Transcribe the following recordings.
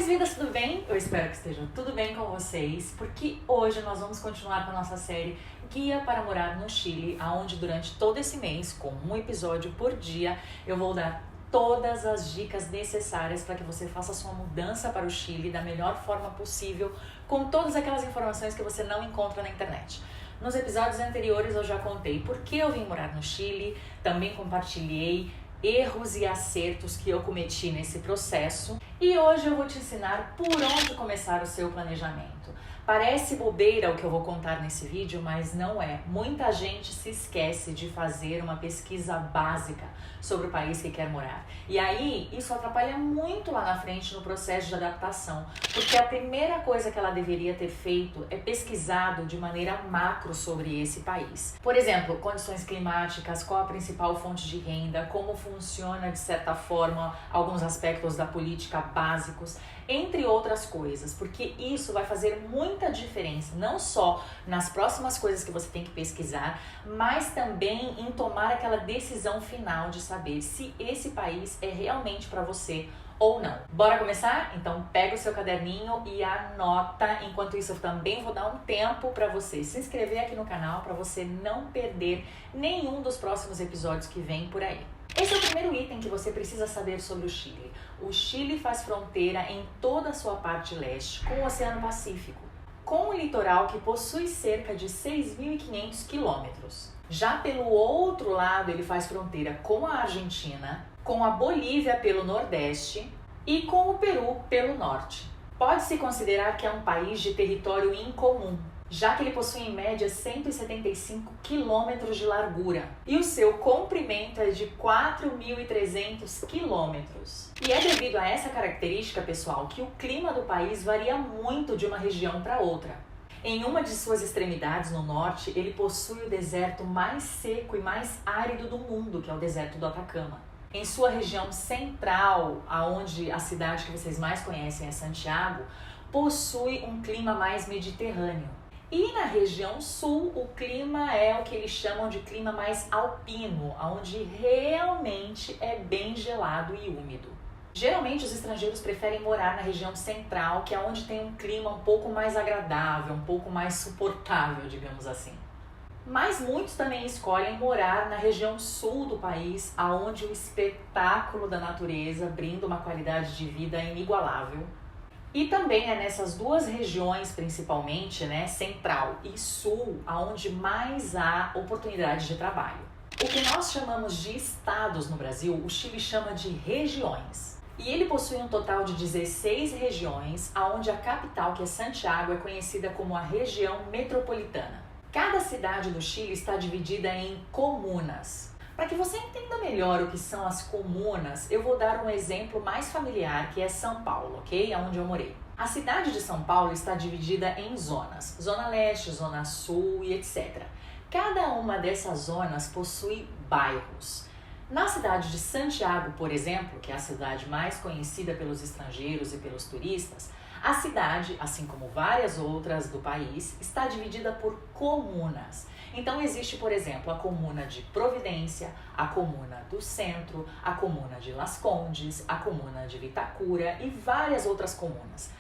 Boas-vindas, tudo bem? Eu espero que esteja tudo bem com vocês, porque hoje nós vamos continuar com a nossa série Guia para Morar no Chile, onde durante todo esse mês, com um episódio por dia, eu vou dar todas as dicas necessárias para que você faça a sua mudança para o Chile da melhor forma possível, com todas aquelas informações que você não encontra na internet. Nos episódios anteriores eu já contei por que eu vim morar no Chile, também compartilhei erros e acertos que eu cometi nesse processo e hoje eu vou te ensinar por onde começar o seu planejamento. Parece bobeira o que eu vou contar nesse vídeo, mas não é. Muita gente se esquece de fazer uma pesquisa básica sobre o país que quer morar. E aí, isso atrapalha muito lá na frente no processo de adaptação, porque a primeira coisa que ela deveria ter feito é pesquisado de maneira macro sobre esse país. Por exemplo, condições climáticas, qual a principal fonte de renda, como funciona de certa forma alguns aspectos da política básicos, entre outras coisas, porque isso vai fazer muita diferença, não só nas próximas coisas que você tem que pesquisar, mas também em tomar aquela decisão final de saber se esse país é realmente para você ou não. Bora começar? Então pega o seu caderninho e anota. Enquanto isso eu também vou dar um tempo para você se inscrever aqui no canal, para você não perder nenhum dos próximos episódios que vem por aí. Esse é o primeiro item que você precisa saber sobre o Chile. O Chile faz fronteira em toda a sua parte leste com o Oceano Pacífico, com um litoral que possui cerca de 6.500 quilômetros. Já pelo outro lado, ele faz fronteira com a Argentina, com a Bolívia pelo nordeste e com o Peru pelo norte. Pode-se considerar que é um país de território incomum, já que ele possui em média 175 quilômetros de largura e o seu comprimento é de 4.300 quilômetros. E é devido a essa característica, pessoal, que o clima do país varia muito de uma região para outra. Em uma de suas extremidades no norte, ele possui o deserto mais seco e mais árido do mundo, que é o deserto do Atacama. Em sua região central, aonde a cidade que vocês mais conhecem é Santiago, possui um clima mais mediterrâneo. E na região sul, o clima é o que eles chamam de clima mais alpino, onde realmente é bem gelado e úmido. Geralmente os estrangeiros preferem morar na região central, que é onde tem um clima um pouco mais agradável, um pouco mais suportável, digamos assim. Mas muitos também escolhem morar na região sul do país, onde o espetáculo da natureza brinda uma qualidade de vida inigualável. E também é nessas duas regiões, principalmente, central e sul, onde mais há oportunidades de trabalho. O que nós chamamos de estados no Brasil, o Chile chama de regiões. E ele possui um total de 16 regiões, onde a capital, que é Santiago, é conhecida como a região metropolitana. Cada cidade do Chile está dividida em comunas. Para que você entenda melhor o que são as comunas, eu vou dar um exemplo mais familiar, que é São Paulo, ok? Onde eu morei. A cidade de São Paulo está dividida em zonas, Zona Leste, Zona Sul e etc. Cada uma dessas zonas possui bairros. Na cidade de Santiago, por exemplo, que é a cidade mais conhecida pelos estrangeiros e pelos turistas, a cidade, assim como várias outras do país, está dividida por comunas. Então existe, por exemplo, a comuna de Providência, a comuna do Centro, a comuna de Las Condes, a comuna de Vitacura e várias outras comunas.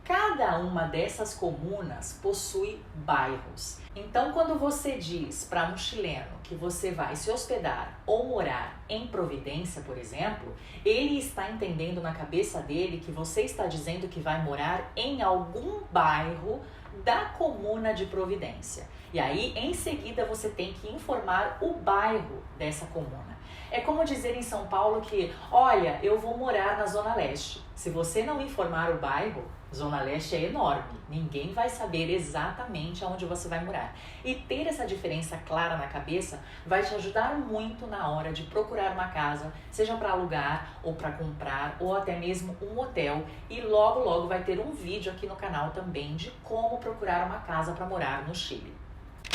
Cada uma dessas comunas possui bairros. Então, quando você diz para um chileno que você vai se hospedar ou morar em Providência, por exemplo, ele está entendendo na cabeça dele que você está dizendo que vai morar em algum bairro da comuna de Providência. E aí, em seguida, você tem que informar o bairro dessa comuna. É como dizer em São Paulo que, olha, eu vou morar na Zona Leste. Se você não informar o bairro, Zona Leste é enorme. Ninguém vai saber exatamente aonde você vai morar. E ter essa diferença clara na cabeça vai te ajudar muito na hora de procurar uma casa, seja para alugar ou para comprar ou até mesmo um hotel. E logo, logo vai ter um vídeo aqui no canal também de como procurar uma casa para morar no Chile.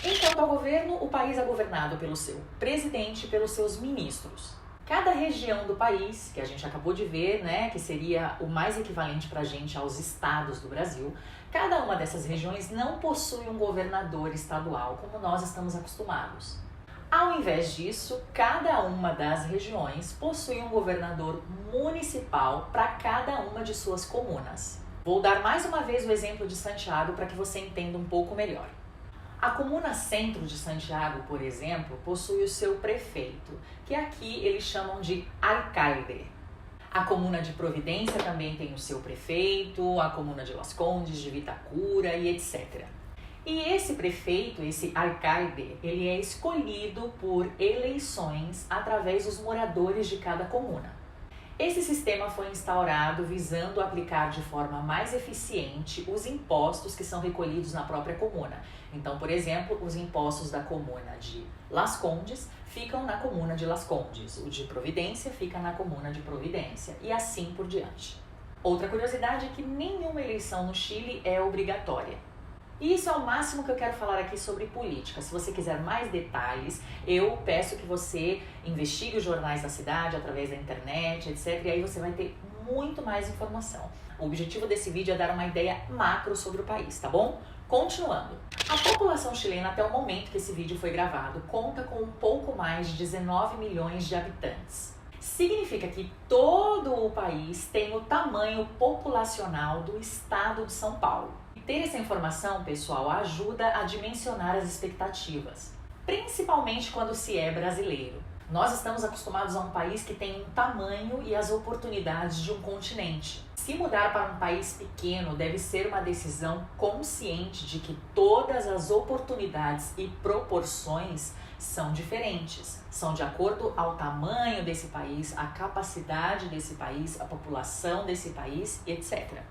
Enquanto ao governo, o país é governado pelo seu presidente e pelos seus ministros. Cada região do país, que a gente acabou de ver, que seria o mais equivalente para a gente aos estados do Brasil, cada uma dessas regiões não possui um governador estadual, como nós estamos acostumados. Ao invés disso, cada uma das regiões possui um governador municipal para cada uma de suas comunas. Vou dar mais uma vez o exemplo de Santiago para que você entenda um pouco melhor. A comuna centro de Santiago, por exemplo, possui o seu prefeito, que aqui eles chamam de alcalde. A comuna de Providência também tem o seu prefeito, a comuna de Las Condes, de Vitacura e etc. E esse prefeito, esse alcalde, ele é escolhido por eleições através dos moradores de cada comuna. Esse sistema foi instaurado visando aplicar de forma mais eficiente os impostos que são recolhidos na própria comuna. Então, por exemplo, os impostos da comuna de Las Condes ficam na comuna de Las Condes, o de Providência fica na comuna de Providência e assim por diante. Outra curiosidade é que nenhuma eleição no Chile é obrigatória. E isso é o máximo que eu quero falar aqui sobre política. Se você quiser mais detalhes, eu peço que você investigue os jornais da cidade através da internet, etc. E aí você vai ter muito mais informação. O objetivo desse vídeo é dar uma ideia macro sobre o país, tá bom? Continuando. A população chilena, até o momento que esse vídeo foi gravado, conta com um pouco mais de 19 milhões de habitantes. Significa que todo o país tem o tamanho populacional do estado de São Paulo. Ter essa informação, pessoal, ajuda a dimensionar as expectativas, principalmente quando se é brasileiro. Nós estamos acostumados a um país que tem um tamanho e as oportunidades de um continente. Se mudar para um país pequeno deve ser uma decisão consciente de que todas as oportunidades e proporções são diferentes, são de acordo ao tamanho desse país, a capacidade desse país, a população desse país, etc.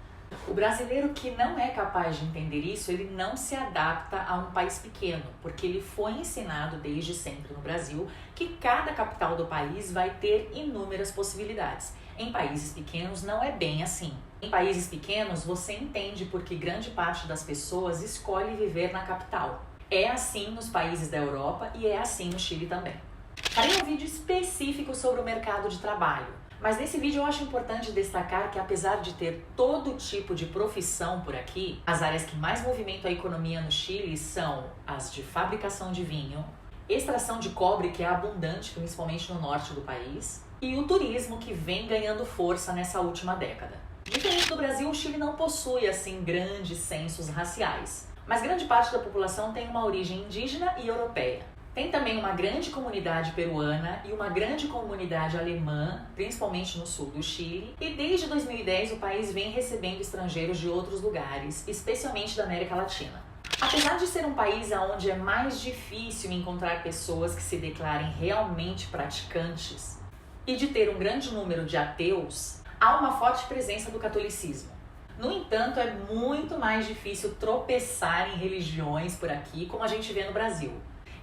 O brasileiro que não é capaz de entender isso, ele não se adapta a um país pequeno, porque ele foi ensinado desde sempre no Brasil que cada capital do país vai ter inúmeras possibilidades. Em países pequenos não é bem assim. Em países pequenos você entende porque grande parte das pessoas escolhe viver na capital. É assim nos países da Europa e é assim no Chile também. Farei um vídeo específico sobre o mercado de trabalho. Mas nesse vídeo eu acho importante destacar que apesar de ter todo tipo de profissão por aqui, as áreas que mais movimentam a economia no Chile são as de fabricação de vinho, extração de cobre, que é abundante principalmente no norte do país, e o turismo, que vem ganhando força nessa última década. Diferente do Brasil, o Chile não possui assim grandes censos raciais, mas grande parte da população tem uma origem indígena e europeia. Tem também uma grande comunidade peruana e uma grande comunidade alemã, principalmente no sul do Chile. E desde 2010 o país vem recebendo estrangeiros de outros lugares, especialmente da América Latina. Apesar de ser um país onde é mais difícil encontrar pessoas que se declarem realmente praticantes e de ter um grande número de ateus, há uma forte presença do catolicismo. No entanto, é muito mais difícil tropeçar em religiões por aqui, como a gente vê no Brasil.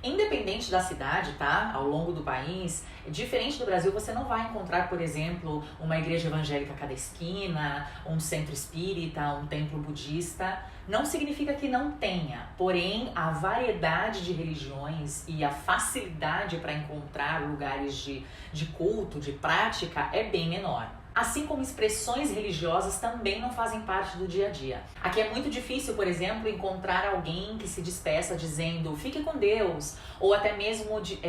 Independente da cidade, tá? Ao longo do país, diferente do Brasil, você não vai encontrar, por exemplo, uma igreja evangélica a cada esquina, um centro espírita, um templo budista. Não significa que não tenha, porém a variedade de religiões e a facilidade para encontrar lugares de culto, de prática, é bem menor. Assim como expressões religiosas também não fazem parte do dia a dia. Aqui é muito difícil, por exemplo, encontrar alguém que se despeça dizendo fique com Deus, ou até mesmo de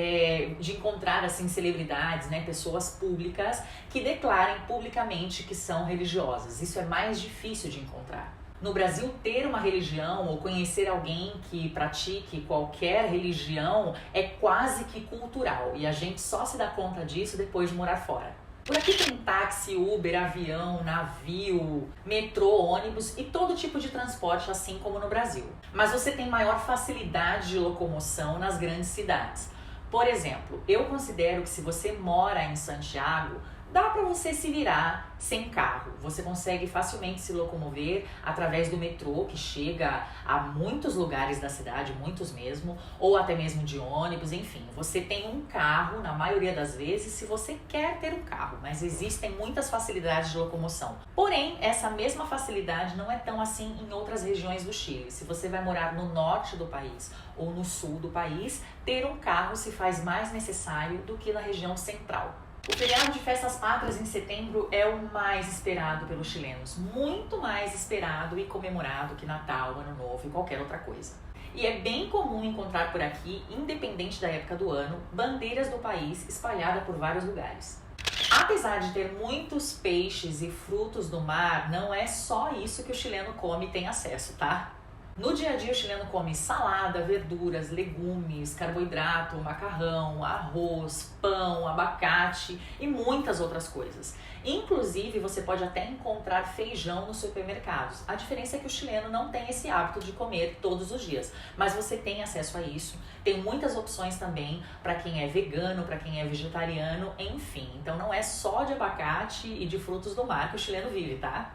encontrar assim, celebridades, né, pessoas públicas que declarem publicamente que são religiosas. Isso é mais difícil de encontrar. No Brasil, ter uma religião ou conhecer alguém que pratique qualquer religião é quase que cultural, e a gente só se dá conta disso depois de morar fora. Por aqui tem táxi, Uber, avião, navio, metrô, ônibus e todo tipo de transporte, assim como no Brasil. Mas você tem maior facilidade de locomoção nas grandes cidades. Por exemplo, eu considero que se você mora em Santiago, dá para você se virar sem carro. Você consegue facilmente se locomover através do metrô, que chega a muitos lugares da cidade, muitos mesmo, ou até mesmo de ônibus, enfim. Você tem um carro, na maioria das vezes, se você quer ter um carro, mas existem muitas facilidades de locomoção. Porém, essa mesma facilidade não é tão assim em outras regiões do Chile. Se você vai morar no norte do país ou no sul do país, ter um carro se faz mais necessário do que na região central. O feriado de festas pátrias em setembro é o mais esperado pelos chilenos, muito mais esperado e comemorado que Natal, Ano Novo e qualquer outra coisa. E é bem comum encontrar por aqui, independente da época do ano, bandeiras do país espalhadas por vários lugares. Apesar de ter muitos peixes e frutos do mar, não é só isso que o chileno come e tem acesso, tá? No dia a dia o chileno come salada, verduras, legumes, carboidrato, macarrão, arroz, pão, abacate e muitas outras coisas. Inclusive você pode até encontrar feijão nos supermercados. A diferença é que o chileno não tem esse hábito de comer todos os dias, mas você tem acesso a isso. Tem muitas opções também para quem é vegano, para quem é vegetariano, enfim. Então não é só de abacate e de frutos do mar que o chileno vive, tá?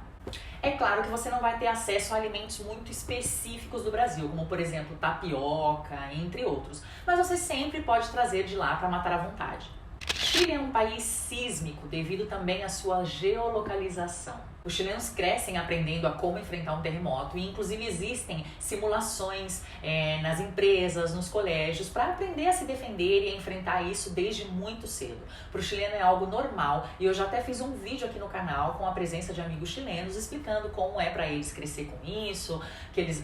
É claro que você não vai ter acesso a alimentos muito específicos do Brasil, como por exemplo tapioca, entre outros, mas você sempre pode trazer de lá para matar à vontade. Chile é um país sísmico devido também à sua geolocalização. Os chilenos crescem aprendendo a como enfrentar um terremoto e inclusive existem simulações nas empresas, nos colégios, para aprender a se defender e a enfrentar isso desde muito cedo. Para o chileno é algo normal e eu já até fiz um vídeo aqui no canal com a presença de amigos chilenos explicando como é para eles crescer com isso,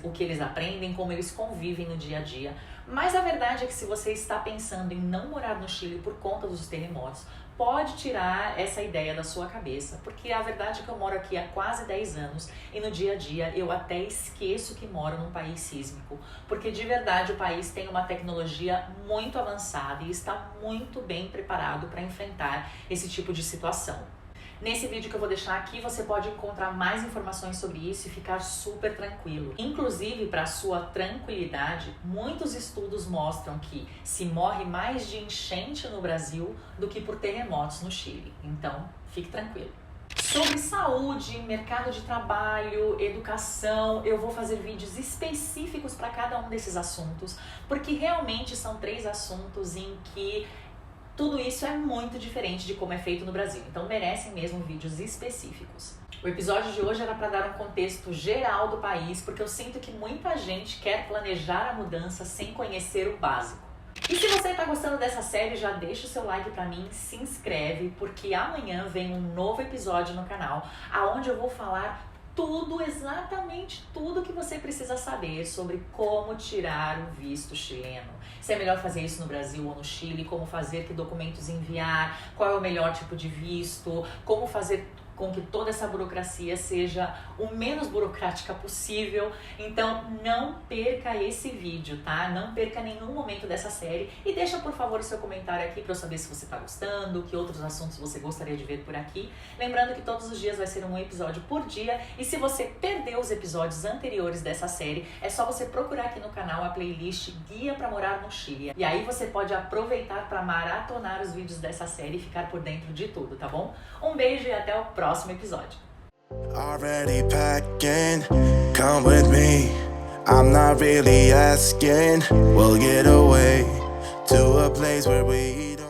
o que eles aprendem, como eles convivem no dia a dia. Mas a verdade é que se você está pensando em não morar no Chile por conta dos terremotos, pode tirar essa ideia da sua cabeça, porque a verdade é que eu moro aqui há quase 10 anos e no dia a dia eu até esqueço que moro num país sísmico, porque de verdade o país tem uma tecnologia muito avançada e está muito bem preparado para enfrentar esse tipo de situação. Nesse vídeo que eu vou deixar aqui, você pode encontrar mais informações sobre isso e ficar super tranquilo. Inclusive, para sua tranquilidade, muitos estudos mostram que se morre mais de enchente no Brasil do que por terremotos no Chile. Então, fique tranquilo. Sobre saúde, mercado de trabalho, educação, eu vou fazer vídeos específicos para cada um desses assuntos, porque realmente são 3 assuntos em que tudo isso é muito diferente de como é feito no Brasil, então merecem mesmo vídeos específicos. O episódio de hoje era para dar um contexto geral do país, porque eu sinto que muita gente quer planejar a mudança sem conhecer o básico. E se você está gostando dessa série, já deixa o seu like para mim, se inscreve, porque amanhã vem um novo episódio no canal, onde eu vou falar tudo, exatamente tudo que você precisa saber sobre como tirar o visto chileno. Se é melhor fazer isso no Brasil ou no Chile, como fazer, que documentos enviar, qual é o melhor tipo de visto, como fazer com que toda essa burocracia seja o menos burocrática possível. Então não perca esse vídeo, tá? Não perca nenhum momento dessa série e deixa por favor o seu comentário aqui para eu saber se você tá gostando, que outros assuntos você gostaria de ver por aqui. Lembrando que todos os dias vai ser um episódio por dia e se você perdeu os episódios anteriores dessa série, é só você procurar aqui no canal a playlist Guia para Morar no Chile. E aí você pode aproveitar para maratonar os vídeos dessa série e ficar por dentro de tudo, tá bom? Um beijo e até o próximo episódio. Already packing, come with me. I'm not really asking. We'll get away to a place where we don't